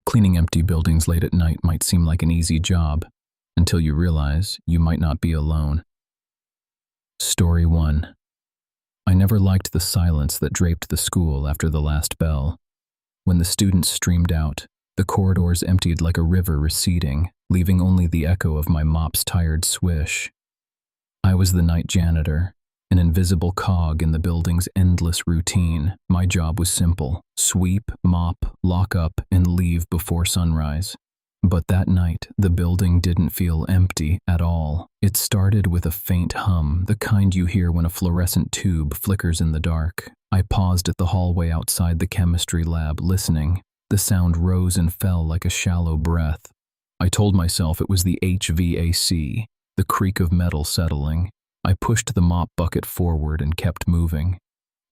Cleaning empty buildings late at night might seem like an easy job, until you realize you might not be alone. Story 1. I never liked the silence that draped the school after the last bell. When the students streamed out, the corridors emptied like a river receding, leaving only the echo of my mop's tired swish. I was the night janitor, an invisible cog in the building's endless routine. My job was simple: sweep, mop, lock up, and leave before sunrise. But that night, the building didn't feel empty at all. It started with a faint hum, the kind you hear when a fluorescent tube flickers in the dark. I paused at the hallway outside the chemistry lab, listening. The sound rose and fell like a shallow breath. I told myself it was the HVAC, the creak of metal settling. I pushed the mop bucket forward and kept moving.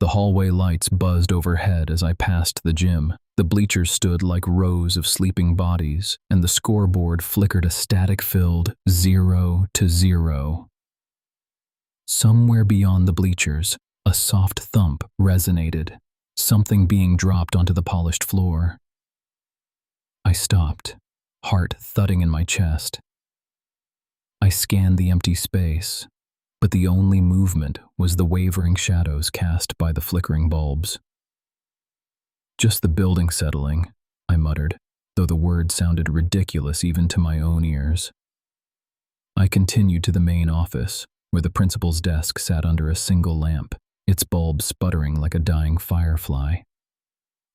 The hallway lights buzzed overhead as I passed the gym. The bleachers stood like rows of sleeping bodies, and the scoreboard flickered a static-filled 0-0. Somewhere beyond the bleachers, a soft thump resonated, something being dropped onto the polished floor. I stopped, heart thudding in my chest. I scanned the empty space, but the only movement was the wavering shadows cast by the flickering bulbs. "Just the building settling," I muttered, though the word sounded ridiculous even to my own ears. I continued to the main office, where the principal's desk sat under a single lamp, its bulb sputtering like a dying firefly.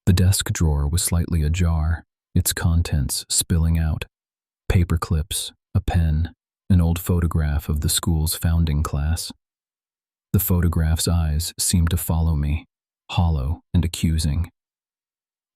The desk drawer was slightly ajar, its contents spilling out: paper clips, a pen, an old photograph of the school's founding class. The photograph's eyes seemed to follow me, hollow and accusing.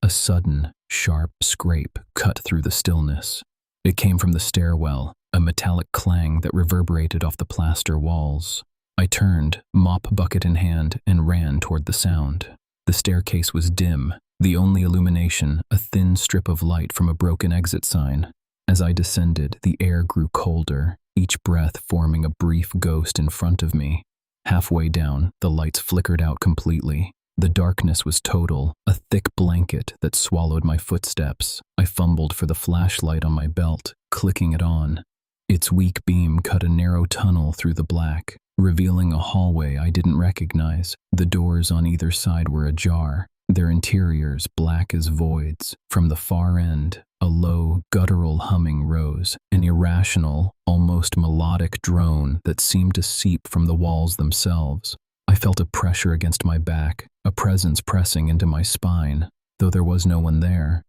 A sudden, sharp scrape cut through the stillness. It came from the stairwell, a metallic clang that reverberated off the plaster walls. I turned, mop bucket in hand, and ran toward the sound. The staircase was dim, the only illumination a thin strip of light from a broken exit sign. As I descended, the air grew colder, each breath forming a brief ghost in front of me. Halfway down, the lights flickered out completely. The darkness was total, a thick blanket that swallowed my footsteps. I fumbled for the flashlight on my belt, clicking it on. Its weak beam cut a narrow tunnel through the black, revealing a hallway I didn't recognize. The doors on either side were ajar, their interiors black as voids. From the far end, a low, guttural humming rose, an irrational, almost melodic drone that seemed to seep from the walls themselves. I felt a pressure against my back, a presence pressing into my spine, though there was no one there.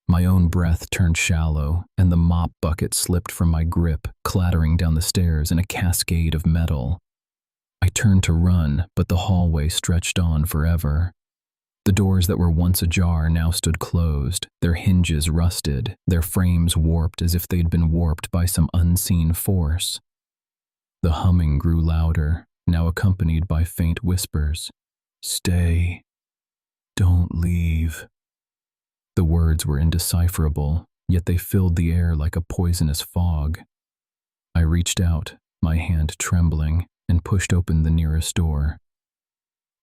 My own breath turned shallow, and the mop bucket slipped from my grip, clattering down the stairs in a cascade of metal. I turned to run, but the hallway stretched on forever. The doors that were once ajar now stood closed, their hinges rusted, their frames warped as if they'd been warped by some unseen force. The humming grew louder, now accompanied by faint whispers. "Stay. Don't leave." The words were indecipherable, yet they filled the air like a poisonous fog. I reached out, my hand trembling, and pushed open the nearest door.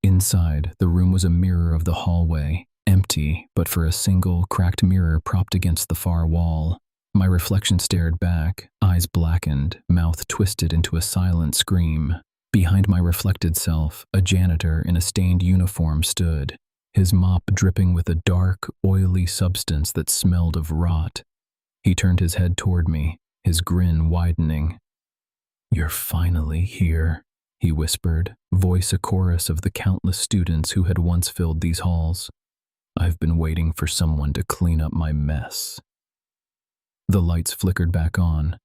Inside, the room was a mirror of the hallway, empty but for a single, cracked mirror propped against the far wall. My reflection stared back, eyes blackened, mouth twisted into a silent scream. Behind my reflected self, a janitor in a stained uniform stood, his mop dripping with a dark, oily substance that smelled of rot. He turned his head toward me, his grin widening. "You're finally here," he whispered, voice a chorus of the countless students who had once filled these halls. "I've been waiting for someone to clean up my mess." The lights flickered back on.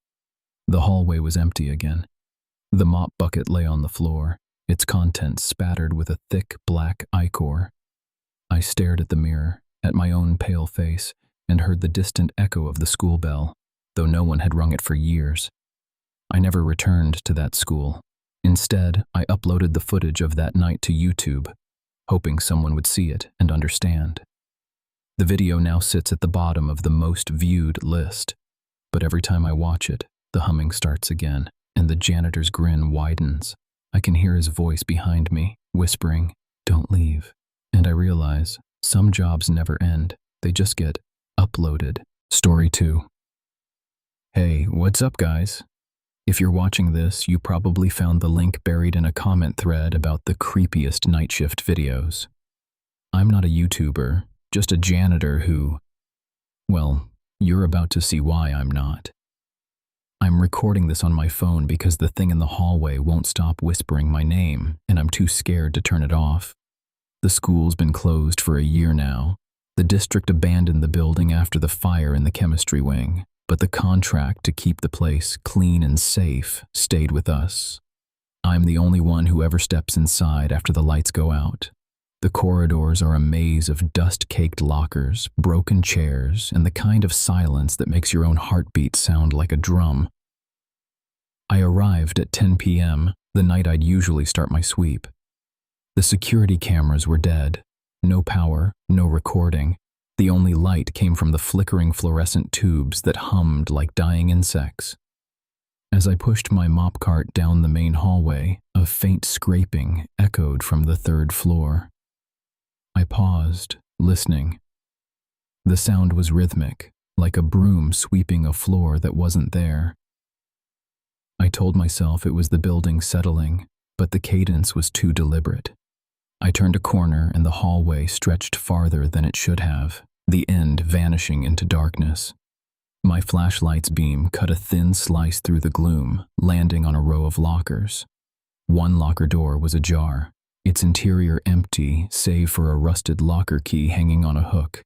The hallway was empty again. The mop bucket lay on the floor, its contents spattered with a thick black ichor. I stared at the mirror, at my own pale face, and heard the distant echo of the school bell, though no one had rung it for years. I never returned to that school. Instead, I uploaded the footage of that night to YouTube, hoping someone would see it and understand. The video now sits at the bottom of the most viewed list, but every time I watch it, the humming starts again, and the janitor's grin widens. I can hear his voice behind me, whispering, "Don't leave." And I realize some jobs never end. They just get uploaded, Story 2. Hey, what's up, guys? If you're watching this, you probably found the link buried in a comment thread about the creepiest night shift videos. I'm not a YouTuber, just a janitor who, well, you're about to see why I'm not. I'm recording this on my phone because the thing in the hallway won't stop whispering my name, and I'm too scared to turn it off. The school's been closed for a year now. The district abandoned the building after the fire in the chemistry wing, but the contract to keep the place clean and safe stayed with us. I'm the only one who ever steps inside after the lights go out. The corridors are a maze of dust-caked lockers, broken chairs, and the kind of silence that makes your own heartbeat sound like a drum. I arrived at 10 p.m., the night I'd usually start my sweep. The security cameras were dead. No power, no recording. The only light came from the flickering fluorescent tubes that hummed like dying insects. As I pushed my mop cart down the main hallway, a faint scraping echoed from the third floor. I paused, listening. The sound was rhythmic, like a broom sweeping a floor that wasn't there. I told myself it was the building settling, but the cadence was too deliberate. I turned a corner and the hallway stretched farther than it should have, the end vanishing into darkness. My flashlight's beam cut a thin slice through the gloom, landing on a row of lockers. One locker door was ajar, its interior empty save for a rusted locker key hanging on a hook.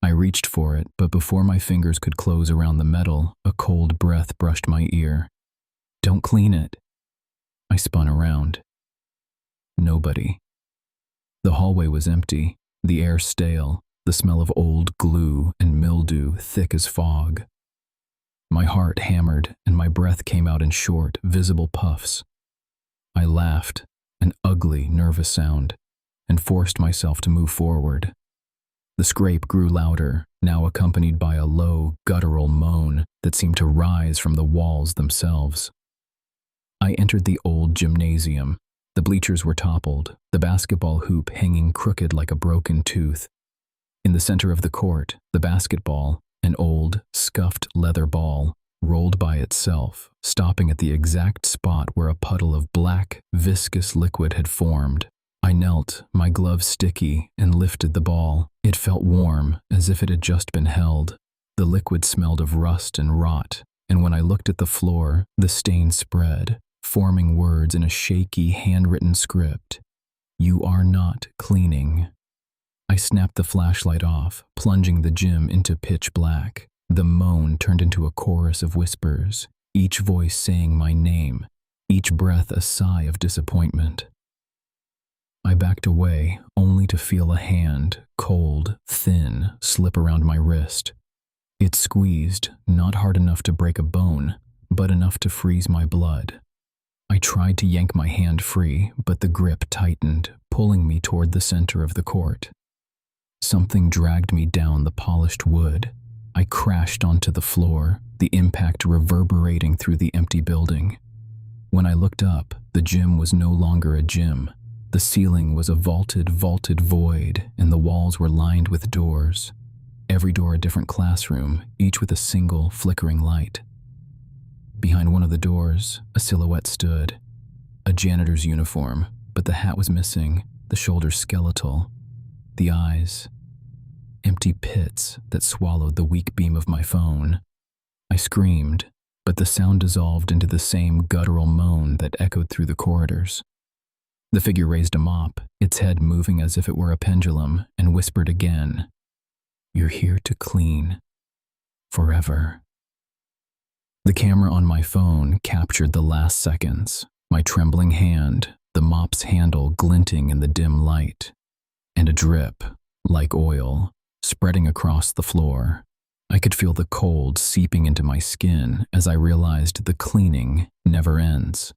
I reached for it, but before my fingers could close around the metal, a cold breath brushed my ear. "Don't clean it." I spun around. Nobody. The hallway was empty, the air stale, the smell of old glue and mildew thick as fog. My heart hammered and my breath came out in short, visible puffs. I laughed, an ugly, nervous sound, and forced myself to move forward. The scrape grew louder, now accompanied by a low, guttural moan that seemed to rise from the walls themselves. I entered the old gymnasium. The bleachers were toppled, the basketball hoop hanging crooked like a broken tooth. In the center of the court, the basketball, an old, scuffed leather ball, rolled by itself, stopping at the exact spot where a puddle of black, viscous liquid had formed. I knelt, my gloves sticky, and lifted the ball. It felt warm, as if it had just been held. The liquid smelled of rust and rot, and when I looked at the floor, the stain spread, forming words in a shaky, handwritten script. "You are not cleaning." I snapped the flashlight off, plunging the gym into pitch black. The moan turned into a chorus of whispers, each voice saying my name, each breath a sigh of disappointment. I backed away, only to feel a hand, cold, thin, slip around my wrist. It squeezed, not hard enough to break a bone, but enough to freeze my blood. I tried to yank my hand free, but the grip tightened, pulling me toward the center of the court. Something dragged me down the polished wood. I crashed onto the floor, the impact reverberating through the empty building. When I looked up, the gym was no longer a gym. The ceiling was a vaulted void, and the walls were lined with doors. Every door a different classroom, each with a single, flickering light. Behind one of the doors, a silhouette stood. A janitor's uniform, but the hat was missing, the shoulders skeletal. The eyes, empty pits that swallowed the weak beam of my phone. I screamed, but the sound dissolved into the same guttural moan that echoed through the corridors. The figure raised a mop, its head moving as if it were a pendulum, and whispered again, "You're here to clean. Forever." The camera on my phone captured the last seconds, my trembling hand, the mop's handle glinting in the dim light, and a drip, like oil, spreading across the floor. I could feel the cold seeping into my skin as I realized the cleaning never ends.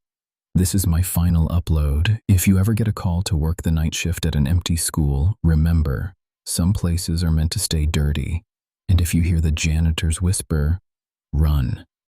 This is my final upload. If you ever get a call to work the night shift at an empty school, remember, some places are meant to stay dirty. And if you hear the janitor's whisper, run.